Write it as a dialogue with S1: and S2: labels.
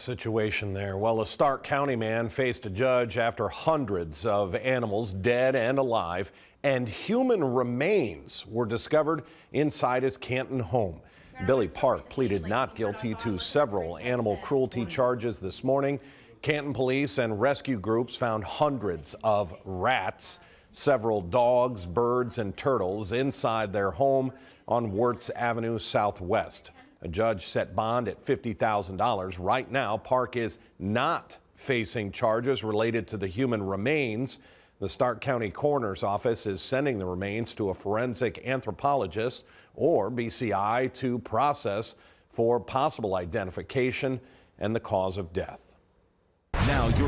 S1: situation there. Well, a Stark County man faced a judge after hundreds of animals, dead and alive, and human remains were discovered inside his Canton home. Billy Park pleaded not guilty to several animal cruelty charges this morning. Canton police and rescue groups found hundreds of rats, several dogs, birds, and turtles inside their home on Wirtz Avenue Southwest. A judge set bond at $50,000. Right now, Park is not facing charges related to the human remains. The Stark County Coroner's Office is sending the remains to a forensic anthropologist or BCI to process for possible identification and the cause of death.
S2: Now you're